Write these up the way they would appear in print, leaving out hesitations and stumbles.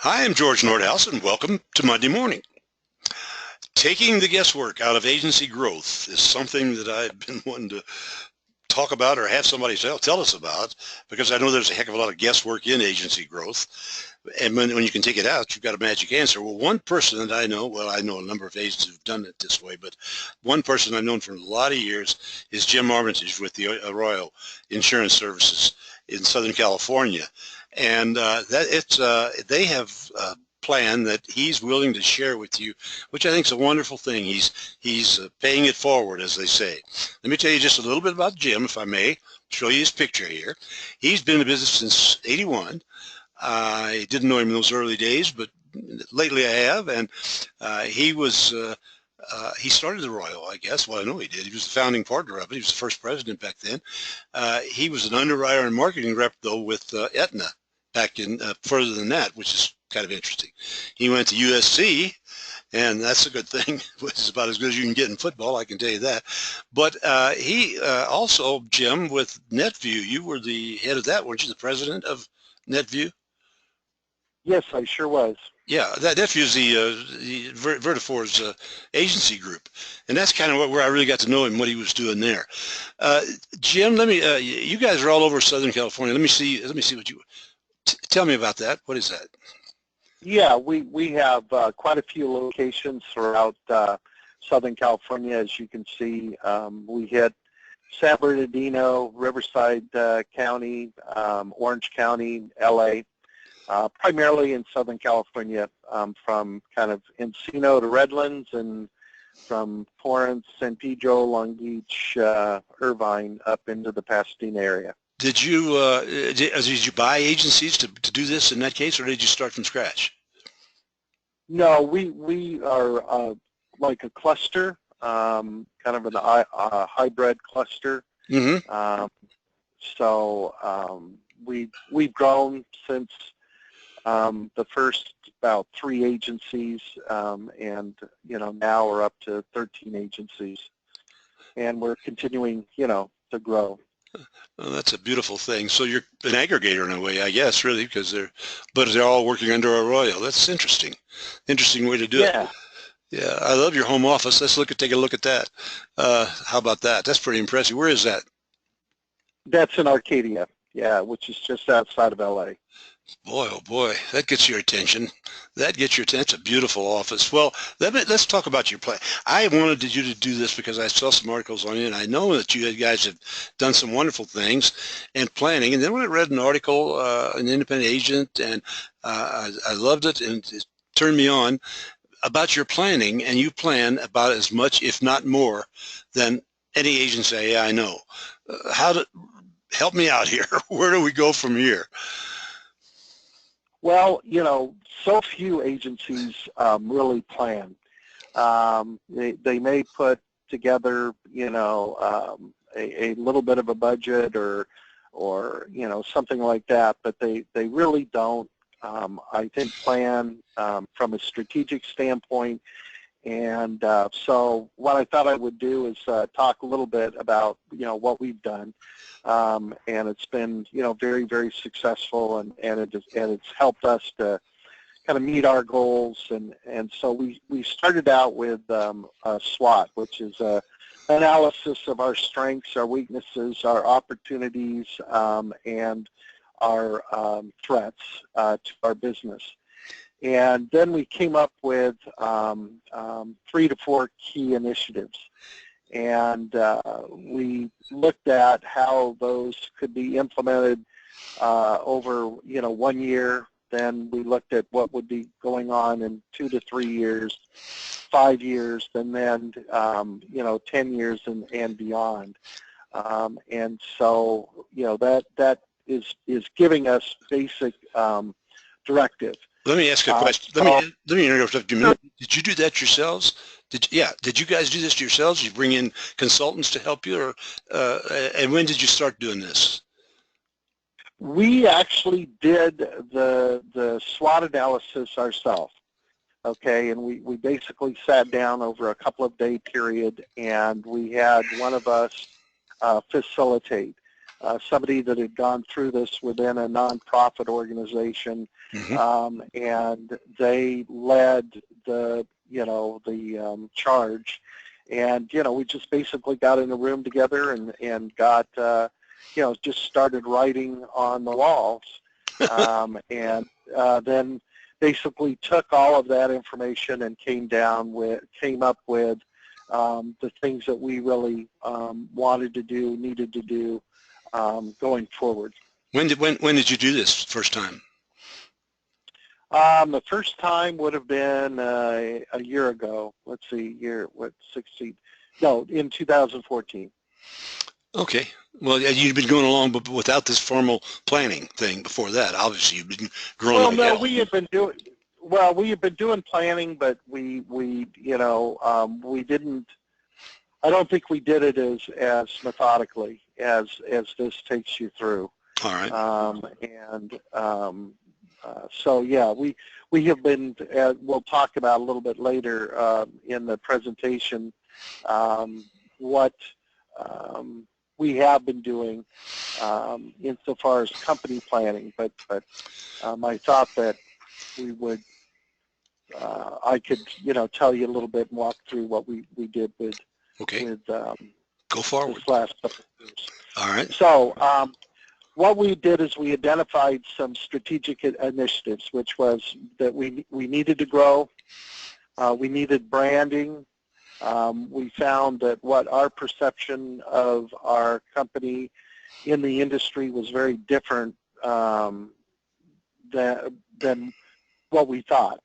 Hi, I'm George Nordhaus, and welcome to Monday Morning. Taking the guesswork out of agency growth is something that I've been wanting to talk about or have somebody tell us about, because I know there's a heck of a lot of guesswork in agency growth. And when you can take it out, you've got a magic answer. Well, one person that I know, well, I know a number of agents who've done it this way, but one person I've known for a lot of years is Jim Armitage with the Arroyo Insurance Services in Southern California. And they have a plan that he's willing to share with you, which I think is a wonderful thing. He's paying it forward, as they say. Let me tell you just a little bit about Jim, if I may. Show you his picture here. He's been in the business since '81. I didn't know him in those early days, but lately I have, and he started the Arroyo, I guess. Well, I know he did. He was the founding partner of it. He was the first president back then. He was an underwriter and marketing rep, though, with Aetna back in further than that, which is kind of interesting. He went to USC, and that's a good thing. It's about as good as you can get in football, I can tell you that. But he also, Jim, with NetView, you were the head of that, weren't you, the president of NetView? Yes, I sure was. Yeah, NetView is the Vertifor's agency group, and that's kind of where I really got to know him, what he was doing there. Jim, let me. You guys are all over Southern California. Let me see what you. Tell me about that. What is that? Yeah, we have quite a few locations throughout Southern California. As you can see, we hit San Bernardino, Riverside County, Orange County, LA. Primarily in Southern California, from kind of Encino to Redlands, and from Torrance, San Pedro, Long Beach, Irvine, up into the Pasadena area. Did you buy agencies to do this in that case, or did you start from scratch? No, we are like a cluster, kind of a hybrid cluster. Mm-hmm. We've grown since the first about 3 agencies, and now we're up to 13 agencies, and we're continuing to grow. Well, that's a beautiful thing. So you're an aggregator in a way, I guess, really, because they're all working under Arroyo. That's interesting. Interesting way to do it. Yeah, I love your home office. Let's take a look at that. How about that? That's pretty impressive. Where is that? That's in Arcadia, yeah, which is just outside of LA. Boy, oh boy, that gets your attention. That gets your attention. It's a beautiful office. Well, let's talk about your plan. I wanted you to do this because I saw some articles on it, and I know that you guys have done some wonderful things and planning. And then when I read an article, an independent agent, and I loved it, and it turned me on about your planning, and you plan about as much, if not more, than any agency I know. Help me out here. Where do we go from here? Well, so few agencies really plan. They may put together, a little bit of a budget or something like that, but they really don't, I think, plan from a strategic standpoint. And so what I thought I would do is talk a little bit about, what we've done. And it's been, very, very successful, and it's helped us to kind of meet our goals. And so we started out with a SWOT, which is an analysis of our strengths, our weaknesses, our opportunities, and our threats to our business. And then we came up with 3 to 4 key initiatives. And we looked at how those could be implemented over 1 year. Then we looked at what would be going on in 2 to 3 years, 5 years, and then 10 years and beyond. And so that is giving us basic directive. Let me ask a question. Let me interrupt you a minute. Did you do that yourselves? Did you guys do this yourselves? You bring in consultants to help you, or and when did you start doing this? We actually did the SWOT analysis ourselves. Okay, and we basically sat down over a couple of day period, and we had one of us facilitate. somebody that had gone through this within a nonprofit organization, and they led the charge. And we just basically got in a room together and got just started writing on the walls, and then basically took all of that information and came up with the things that we really wanted to do, needed to do going forward. When did you do this first time? The first time would have been a year ago. Let's see, in 2014. Okay. Well, you'd been going along, but without this formal planning thing before that. Obviously, you've been growing. Well, no, we had been doing planning, but we didn't. I don't think we did it as methodically as this takes you through. All right. So yeah, we have been. We'll talk about a little bit later in the presentation what we have been doing insofar as company planning. But I thought that we would. I could tell you a little bit and walk through what we did with. Okay. With go forward. This last couple of years. All right. So. What we did is we identified some strategic initiatives, which was that we needed to grow, we needed branding. We found that what our perception of our company in the industry was very different than what we thought.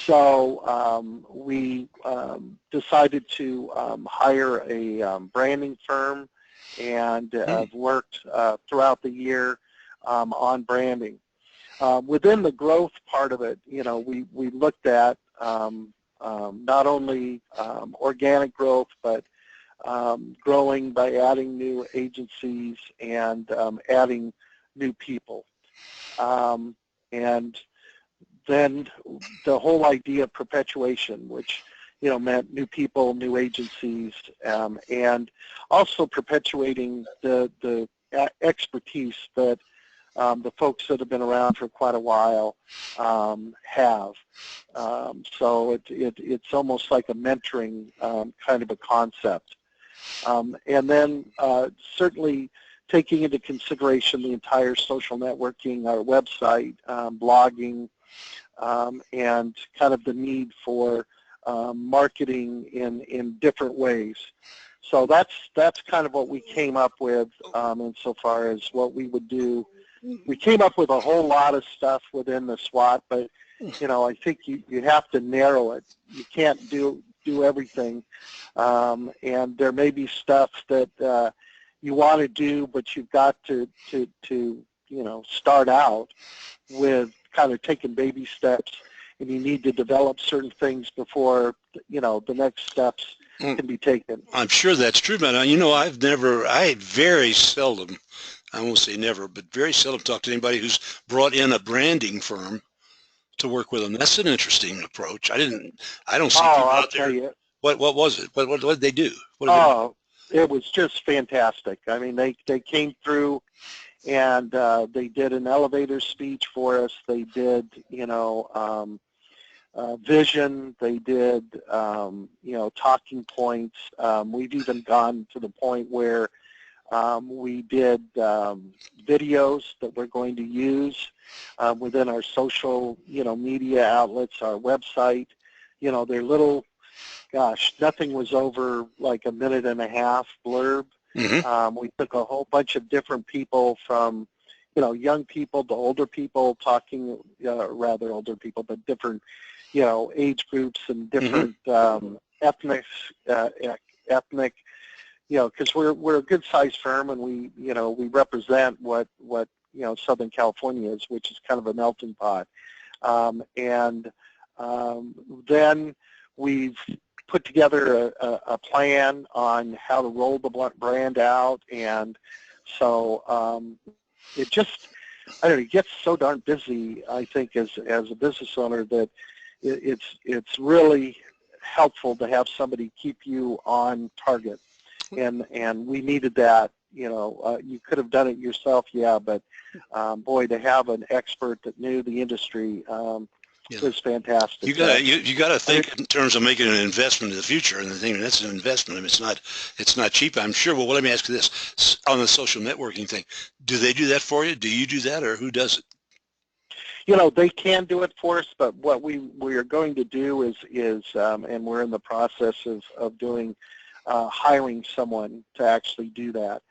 So we decided to hire a branding firm, and I've worked throughout the year on branding. Within the growth part of it, we looked at not only organic growth, but growing by adding new agencies and adding new people. And then the whole idea of perpetuation, which meant new people, new agencies, and also perpetuating the expertise that the folks that have been around for quite a while have. So it's almost like a mentoring kind of a concept. And then certainly taking into consideration the entire social networking, our website, blogging, and kind of the need for marketing in different ways. So that's kind of what we came up with insofar as what we would do. We came up with a whole lot of stuff within the SWOT, but I think you have to narrow it. You can't do everything, and there may be stuff that you want to do, but you've got to start out with kind of taking baby steps, and you need to develop certain things before the next steps can be taken. I'm sure that's true, but I very seldom, I won't say never, but very seldom talked to anybody who's brought in a branding firm to work with them. That's an interesting approach. I don't see people out there. Tell you. What was it? What did they do? It was just fantastic. I mean, they came through and they did an elevator speech for us. They did, vision. They did, talking points. We've even gone to the point where we did videos that we're going to use within our social, media outlets, our website. They're little, nothing was over like a minute and a half blurb. We took a whole bunch of different people from, young people to older people talking, rather older people, but different, age groups and different ethnic, because we're a good-sized firm, and we represent what Southern California is, which is kind of a melting pot. Then we've put together a plan on how to roll the brand out, and so it just, it gets so darn busy, I think, as a business owner, that it's really helpful to have somebody keep you on target, and we needed that you could have done it yourself, yeah, but boy, to have an expert that knew the industry was fantastic. You got to think in terms of making an investment in the future, and the thing that's an investment. I mean, it's not cheap, I'm sure. Well, let me ask you this: on the social networking thing, do they do that for you? Do you do that, or who does it? They can do it for us, but what we are going to do is and we're in the process of doing hiring someone to actually do that.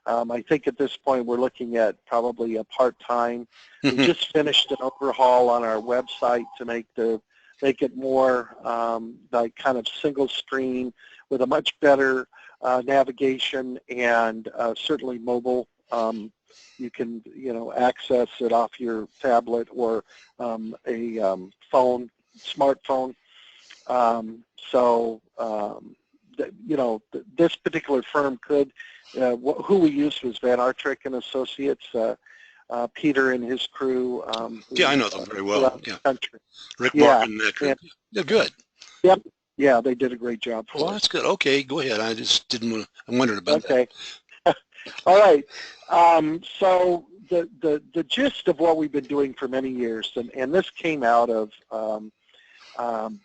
I think at this point we're looking at probably a part-time. We just finished an overhaul on our website to make it more like kind of single screen with a much better navigation and certainly mobile. You can access it off your tablet or a smartphone. This particular firm could. Who we used was Van Artrick and Associates. Peter and his crew. Yeah, I know them very well. Yeah. Rick yeah. Martin and that crew. They're good. Yep. Yeah, they did a great job for us. Well, that's good. Okay, go ahead. I just didn't want to. I wondered about that. Okay. All right. So the gist of what we've been doing for many years, and this came out of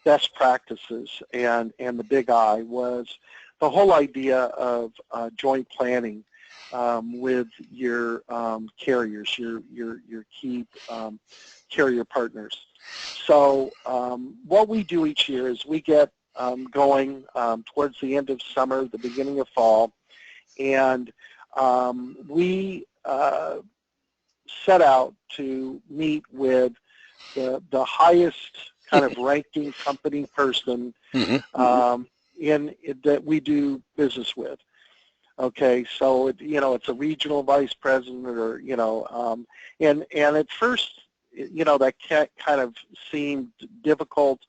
best practices and the big I, was the whole idea of joint planning with your carriers, your key carrier partners. So what we do each year is we get going towards the end of summer, the beginning of fall, and we set out to meet with the highest kind of ranking company person that we do business with. Okay, so it's a regional vice president, or and at first that kind of seemed difficult,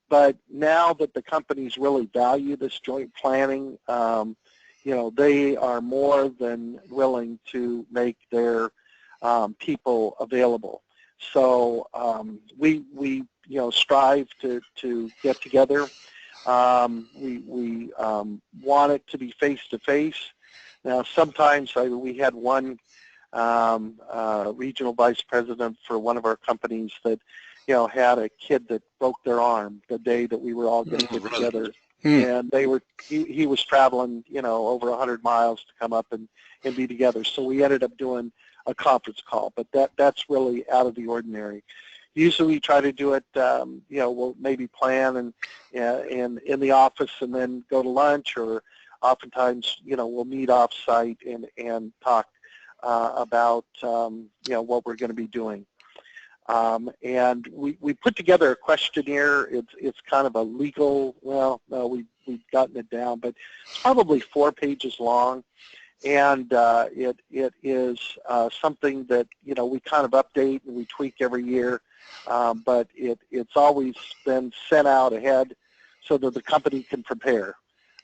but now that the companies really value this joint planning, they are more than willing to make their people available. So we strive to get together. We want it to be face-to-face. Now, sometimes we had one regional vice president for one of our companies that had a kid that broke their arm the day that we were all going to get together. And he was traveling, over 100 miles to come up and be together. So we ended up doing a conference call, but that's really out of the ordinary. Usually we try to do it, we'll maybe plan and in the office and then go to lunch, or oftentimes, we'll meet off site and talk about, what we're going to be doing. And we put together a questionnaire. It's kind of a legal, we've gotten it down, but it's probably 4 pages long. And it is something that, we kind of update and we tweak every year. But it's always been sent out ahead so that the company can prepare.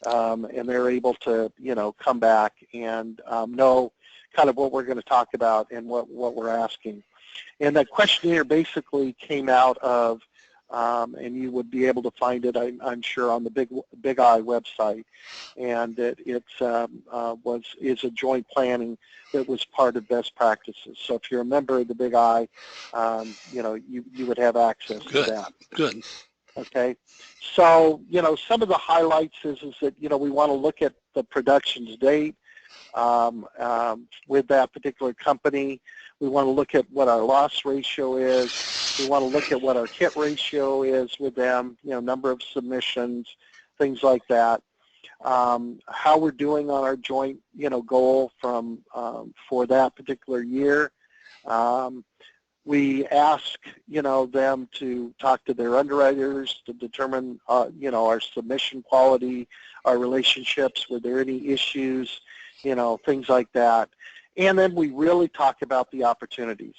And they're able to, come back and know kind of what we're going to talk about and what we're asking. And that questionnaire basically came out of, and you would be able to find it, I'm sure, on the Big I website. And is a joint planning that was part of best practices. So if you're a member of the Big I, you would have access to that. Good. Okay. So, some of the highlights is that, we want to look at the production to date with that particular company. We want to look at what our loss ratio is. We want to look at what our hit ratio is with them, number of submissions, things like that. How we're doing on our joint, goal for that particular year. We ask, them to talk to their underwriters to determine, our submission quality, our relationships, were there any issues, things like that. And then we really talk about the opportunities.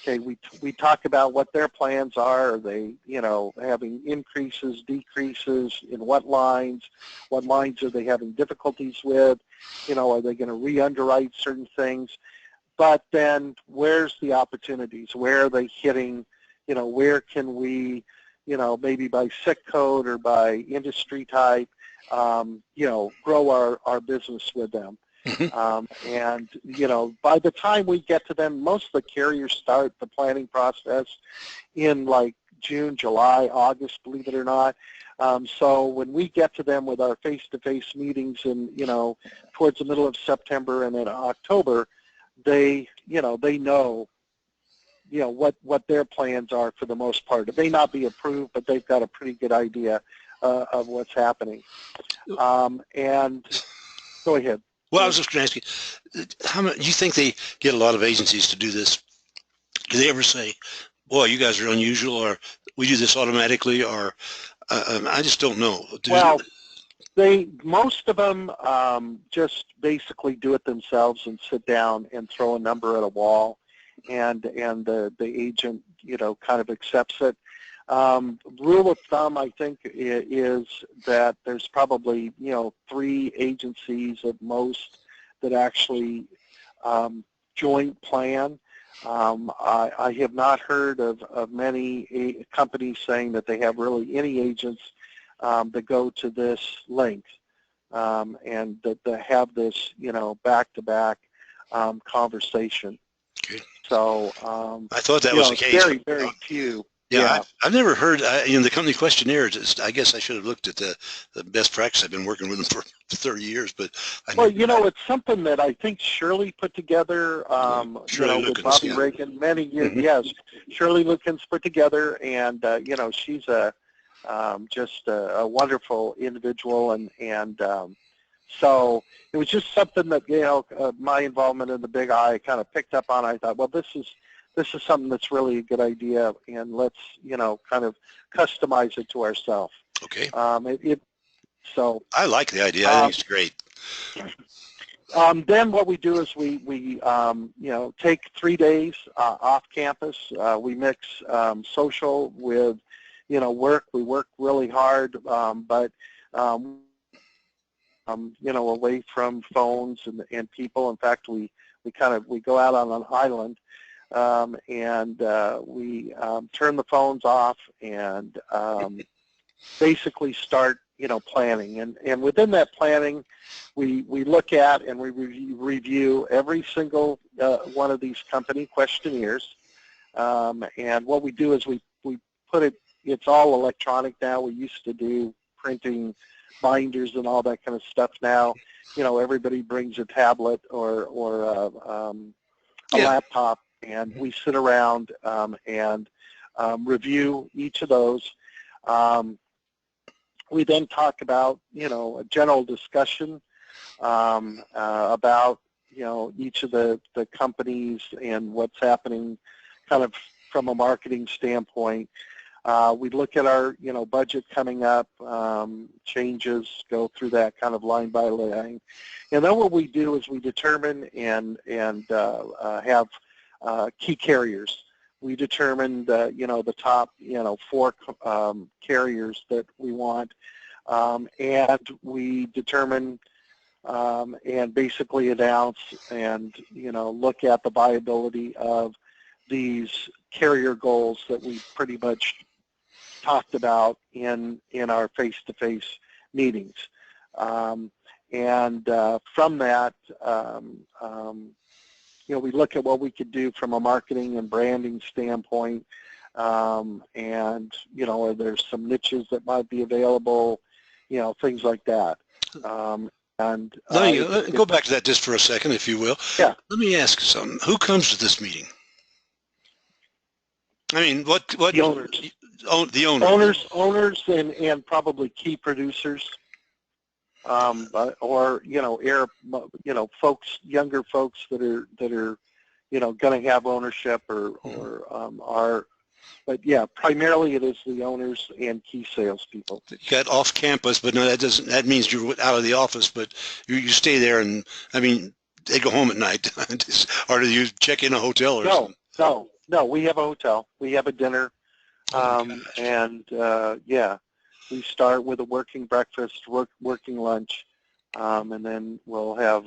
Okay, we talk about what their plans are. Are they, having increases, decreases, in what lines? What lines are they having difficulties with? Are they going to re-underwrite certain things? But then where's the opportunities? Where are they hitting? Where can we, maybe by SIC code or by industry type, grow our business with them? And, by the time we get to them, most of the carriers start the planning process in like June, July, August, believe it or not. So when we get to them with our face-to-face meetings in, towards the middle of September and then October, they know what their plans are for the most part. It may not be approved, but they've got a pretty good idea of what's happening. And go ahead. Well, I was just going to ask you, how much do you think they get a lot of agencies to do this? Do they ever say, boy, you guys are unusual, or we do this automatically, or I just don't know. Well, most of them just basically do it themselves and sit down and throw a number at a wall, and the agent, kind of accepts it. Rule of thumb, I think, is that there's probably, 3 agencies at most that actually joint plan. I have not heard of many companies saying that they have really any agents that go to this length and that they have this, back-to-back conversation. Okay. So I thought that was the case. Very, very few. Yeah, I've never heard, the company questionnaire, I guess I should have looked at the best practice. I've been working with them for 30 years, but it's something that I think Shirley put together, with Bobby Reagan many years. Yes, Shirley Lukens put together, and, she's just a wonderful individual, and so it was just something that, my involvement in the Big I kind of picked up on. I thought, well, this is something that's really a good idea, and let's, kind of customize it to ourselves. Okay. So I like the idea. I think it's great. Then what we do is we take 3 days off campus. We mix social with, work. We work really hard, but away from phones and people. In fact, we go out on an island. And we turn the phones off and basically start, planning. And within that planning, we look at and we review every single one of these company questionnaires. And what we do is we put it's all electronic now. We used to do printing binders and all that kind of stuff. Now, everybody brings a tablet or a laptop, and we sit around and review each of those. We then talk about, a general discussion about, each of the companies and what's happening kind of from a marketing standpoint. We look at our, budget coming up, changes, go through that kind of line by line. And then what we do is we determine and have key carriers. We determined, the top, 4 carriers that we want, and we determine and basically announce and, look at the viability of these carrier goals that we pretty much talked about in our face-to-face meetings. And from that, we look at what we could do from a marketing and branding standpoint, and, are there some niches that might be available, things like that. And let me go back to that just for a second, if you will. Yeah. Let me ask you something. Who comes to this meeting? I mean, what the owners? The owners. Owners, and probably key producers. Or folks, younger folks that are going to have ownership or are, but yeah, primarily it is the owners and key salespeople. You got off campus, but no, that means you're out of the office, but you stay there, and I mean they go home at night, or do you check in a hotel or something? No. We have a hotel. We have a dinner, and we start with a working breakfast, working lunch, and then we'll have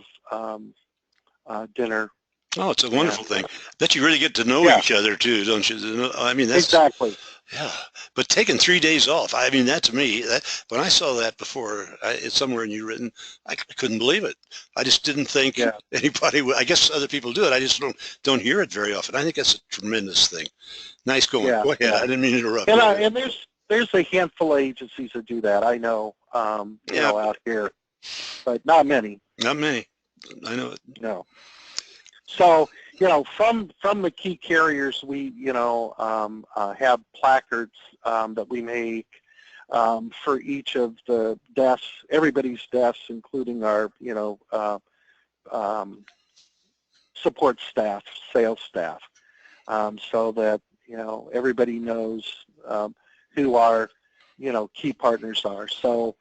dinner. Oh, it's a wonderful thing. Bet you really get to know each other too, don't you? I mean, that's exactly. Yeah, but taking 3 days off, I mean, that to me, when I saw that before, it's somewhere in you written, I couldn't believe it. I just didn't think Yeah, anybody would. I guess other people do it. I just don't hear it very often. I think that's a tremendous thing. Nice going. yeah, Go ahead. yeah. I didn't mean to interrupt. And Go ahead. and there's a handful of agencies that do that. I know, Yeah, out here, but not many. not many. I know it. No. So, from the key carriers, we, have placards that we make for each of the desks, everybody's desks, including our, support staff, sales staff, so that, everybody knows who our, key partners are. So,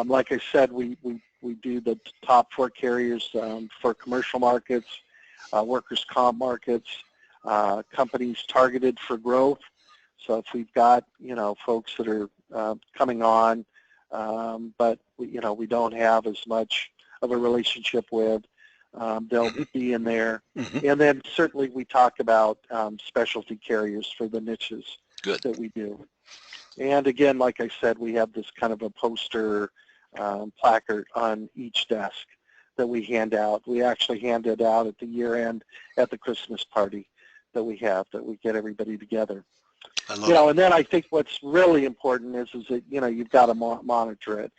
like I said, we do the top 4 carriers for commercial markets, workers' comp markets, companies targeted for growth. So if we've got, folks that are coming on, but we don't have as much of a relationship with, they'll be in there. Mm-hmm. And then certainly we talk about specialty carriers for the niches Good. that we do. And again, like I said, we have this kind of a poster placard on each desk that we hand out. We actually hand it out at the year end at the Christmas party that we have, that we get everybody together. I love it. And then I think what's really important is that, you've got to monitor it.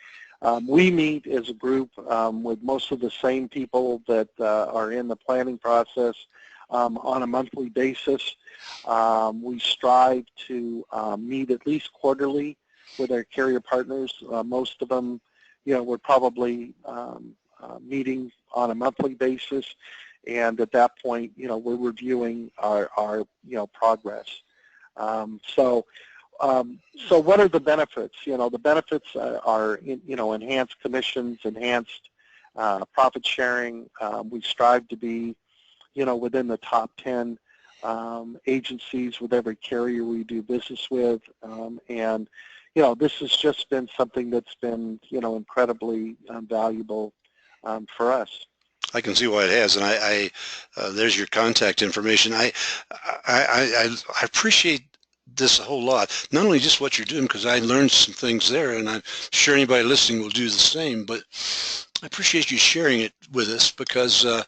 We meet as a group with most of the same people that are in the planning process on a monthly basis. We strive to meet at least quarterly with our carrier partners. Most of them, we're probably meeting on a monthly basis, and at that point, we're reviewing our progress. So what are the benefits? The benefits are enhanced commissions, enhanced profit sharing. We strive to be, within the top 10 agencies with every carrier we do business with, and this has just been something that's been, incredibly valuable for us. I can see why it has, and I there's your contact information. I appreciate this a whole lot. Not only just what you're doing, because I learned some things there, and I'm sure anybody listening will do the same. But I appreciate you sharing it with us because I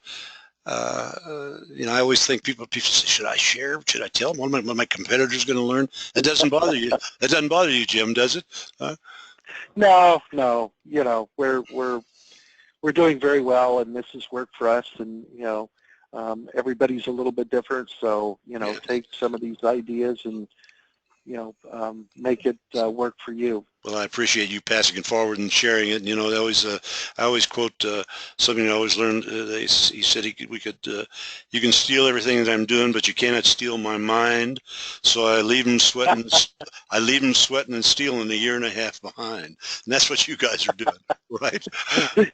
always think people say, should I share? Should I tell them? One of my competitors going to learn? That doesn't bother you. That doesn't bother you, Jim, does it? No. We're doing very well, and this has worked for us. And everybody's a little bit different, so Yeah. take some of these ideas and make it work for you. Well, I appreciate you passing it forward and sharing it. And, I always quote something I always learned. He said you can steal everything that I'm doing, but you cannot steal my mind. So I leave them sweating. I leave them sweating and stealing a year and a half behind. And that's what you guys are doing, right?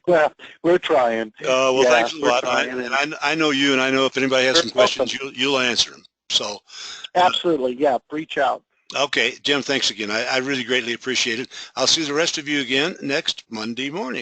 Well, we're trying. Well, Yeah, thanks a we're lot. trying. I know you, and I know if anybody has some questions, Welcome. you'll answer them. So. Absolutely, yeah. Reach out. Okay, Jim, thanks again. I really greatly appreciate it. I'll see the rest of you again next Monday morning.